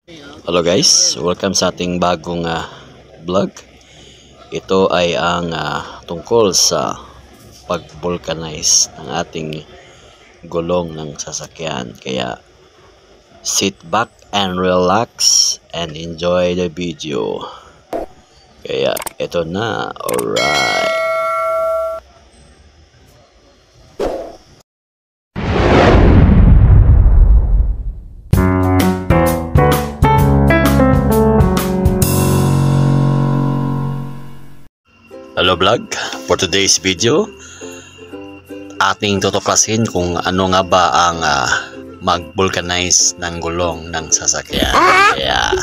Hello guys, welcome sa ating bagong vlog. Ito ay ang tungkol sa pag-vulcanize ng ating gulong ng sasakyan. Kaya sit back and relax and enjoy the video. Kaya ito na, alright. Hello vlog, for today's video ating tutuklasin kung ano nga ba ang mag-vulcanize ng gulong ng sasakyan. Kaya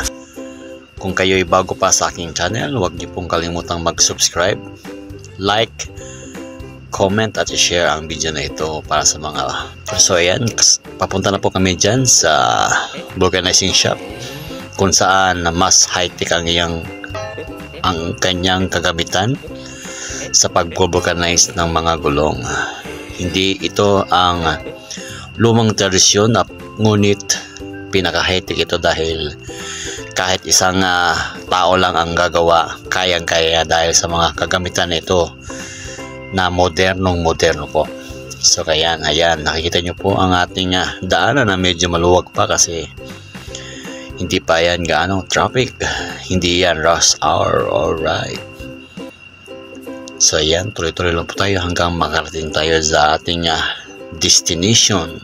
kung kayo ay bago pa sa aking channel, huwag niyo pong kalimutang mag-subscribe, like, comment at share ang video na ito para sa mga. So ayan, papunta na po kami dyan sa vulcanizing shop kung saan mas high-tech ang kanyang kagamitan sa pag-vulcanize ng mga gulong. Hindi ito ang lumang tradisyon, ngunit pinaka-high-tech ito dahil kahit isang tao lang ang gagawa, kayang-kaya dahil sa mga kagamitan nito na modernong po. So kaya ayan, nakikita nyo po ang ating daanan na medyo maluwag pa kasi hindi pa yan gaano traffic, hindi yan rush hour. Alright, so ayan, tuloy-tuloy lang po tayo hanggang makarating tayo sa ating destination.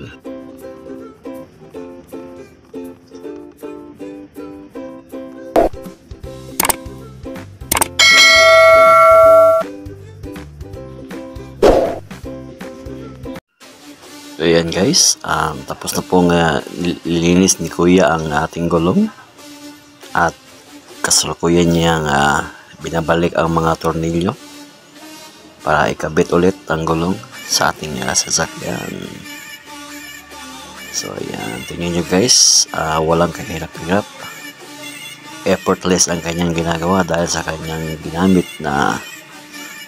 So ayan guys, tapos na pong lilinis ni Kuya ang ating gulong at kasalukuyan niyang binabalik ang mga tornilyo para ikabit ulit ang gulong sa ating sasakyan. So ayan, tingnan nyo guys, walang kahirap-hirap, effortless ang kanyang ginagawa dahil sa kanyang ginamit na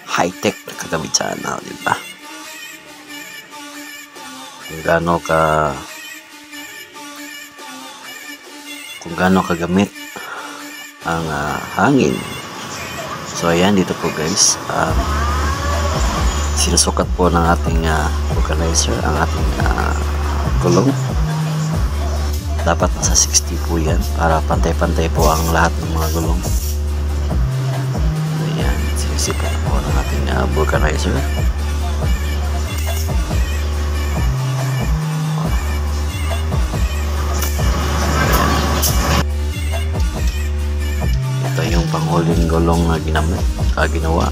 high-tech na kagamitan, diba? Kung gaano kagamit ang hangin. So ayan, dito po guys, sinusukat po ng ating vulcanizer ang ating gulong. Dapat nasa 60 po yan para pantay-pantay po ang lahat ng mga gulong. Ayan, sinusukat po ng ating vulcanizer. Ito yung panghuling gulong na ginawa.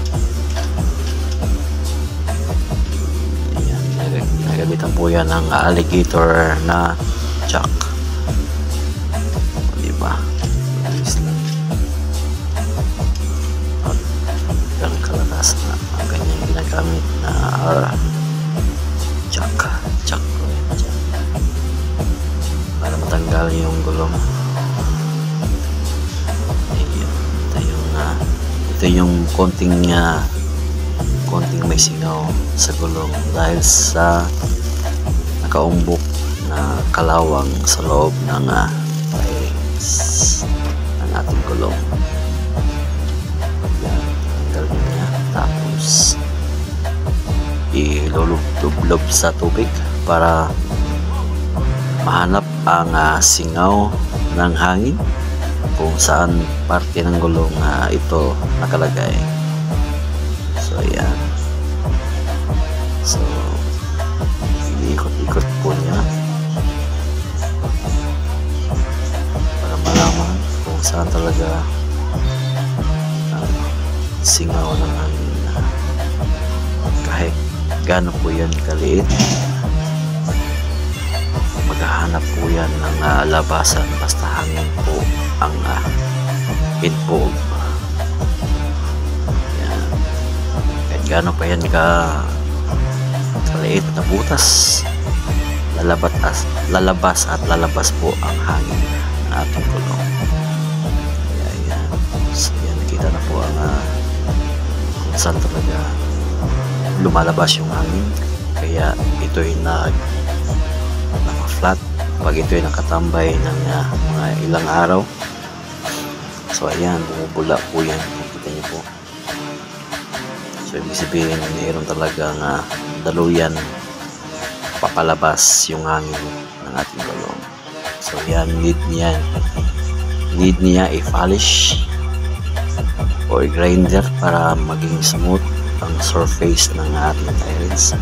Ayan, nagamitan po yan ng alligator na chuck. Diba? Ang kalakas na ang kanyang ginagamit na chuck para matanggal yung gulong. Ito yung konting may singaw sa gulong dahil sa nakaumbok na kalawang sa loob ng ating gulong. Yan, tanggalin niya, tapos ilulublob sa tubig para mahanap ang singaw ng hangin kung saan parte ng gulong ito nakalagay. So ayan, so iikot-ikot po niya para malaman kung saan talaga singaw ng hangin. Kahit gaano po yan kaliit, maghahanap po yan ng labasan basta hangin po ang involved. Yan. Kahit gaano pa yan kaliit na butas, lalabas po ang hangin ng ating gulong. Kaya yan. So yan, nakita na po ang kung saan talaga lumalabas yung hangin. Kaya ito'y naka-flat kapag ito ay nakatambay ng mga ilang araw. So ayan, bumubula po yan, nakikita niyo po. So ibig sabihin mayroon talagang daluyan papalabas yung hangin ng ating gulong. So yan, need niya i-polish or grinder para maging smooth ang surface ng ating tires,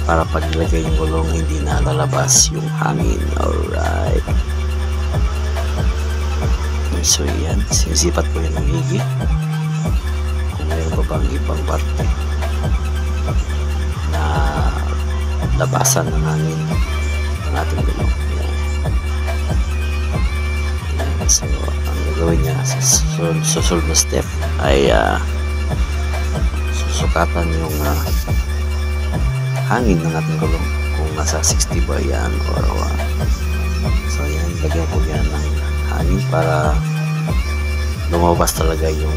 para pag nilagay yung gulong hindi na lalabas yung hangin. Alright, so yan, sinisipat ko yung higi kung mayroon pa bang ibang parte na labasan ng hangin ng ating gulong. So ang gagawin niya sa susunod na step ay susukatan yung hangin ng ating gulong kung nasa 60 ba yan or so yan, lagyan po yan ng hangin para lumabas talaga yung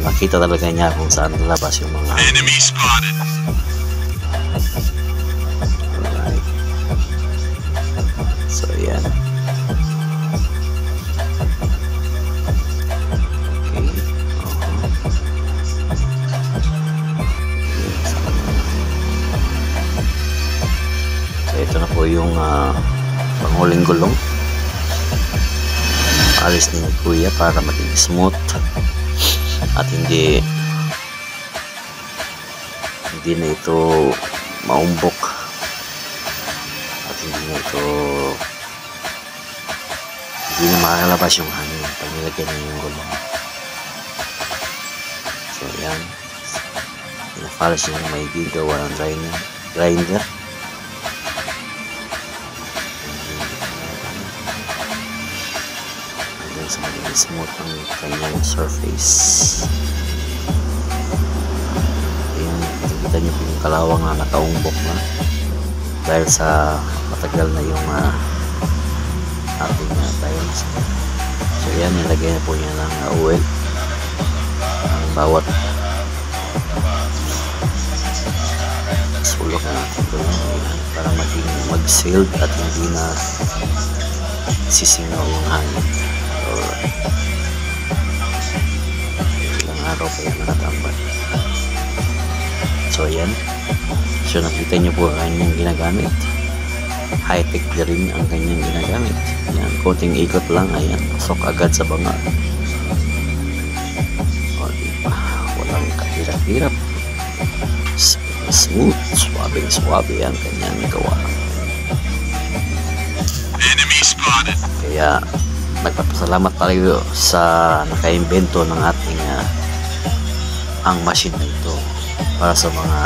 makita talaga niya kung saan lalabas yung mga enemy spotted. Alright, so yan. Ito na po yung panghuling gulong. Alis ni kuya para maging smooth at hindi na ito maumbok at hindi na makakalabas yung hangin pag nilagyan niyo yung gulong. So yan, pinapalis niya ng may gawa ng grinder. Sa maging smooth ang kanyang surface. Ayan, nakikita niyo po yung kalawang na nakaumbok na dahil sa matagal na yung ating tires. So yan, nilagay na po niya ng oil ang bawat sulok na ating gulong para maging mag-sealed at hindi na sisingaw yung hangin. Ilang araw pa yan nakatambay. So yan, so nakita nyo po ang kanyang ginagamit. High-tech na rin ang kanyang ginagamit. Yan, konting ikot lang, ayan, pasok agad sa banga. O diba, walang kahirap-hirap, smooth, suwabe ang kanyang gawa. Enemy spotted. Kaya nagpapasalamat tayo sa nakaimbento ng ating ang machine na ito para sa mga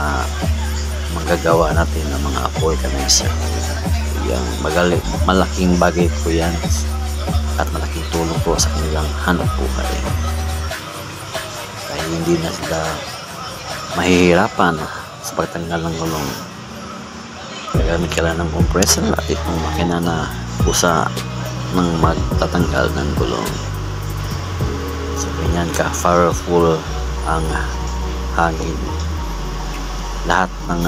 manggagawa natin ng mga vulcanizer. Yung malaking bagay po yan at malaking tulong po sa kanilang hanap buhay. Kaya hindi na sila mahihirapan sa pagtanggal ng gulong. Gagamit ka lang ng compressor at itong makina na pusa ng magtatanggal ng gulong. So ganyan ka powerful ang hangin. Lahat ng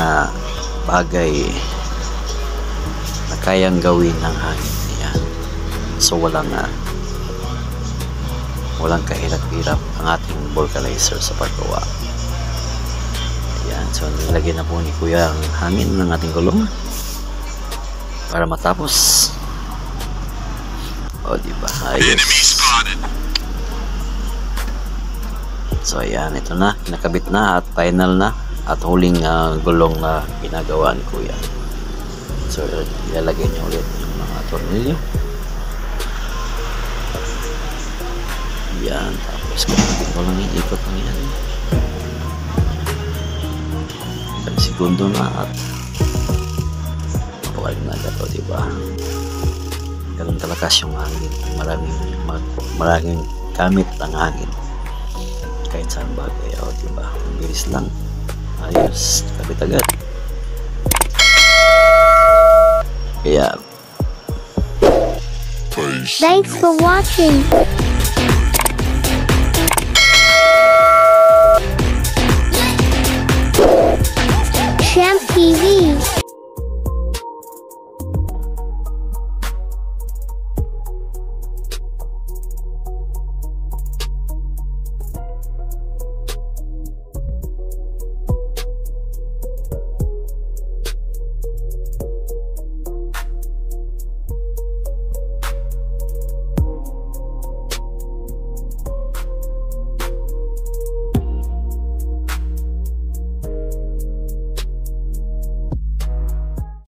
bagay na kayang gawin ng hangin. Yan. So walang kahirap-hirap ang ating vulcanizer sa paggawa. Ayan, so nilagyan na po ni kuya ang hangin ng ating gulong para matapos. O diba, ayos. So ayan, ito na, kinakabit na at final na at huling gulong na ginagawa ni kuya. So ilalagay niya ulit yung mga tornilyo. Yan, tapos kung ko lang iikot lang yan. Ilang segundo na at mapakalik na agad, o diba? Ganun kalakas yung hangin. Maraming gamit ang hangin kahit saan bagay, o diba? Bilis lang, ayos, kabit agad. Kaya thanks for watching.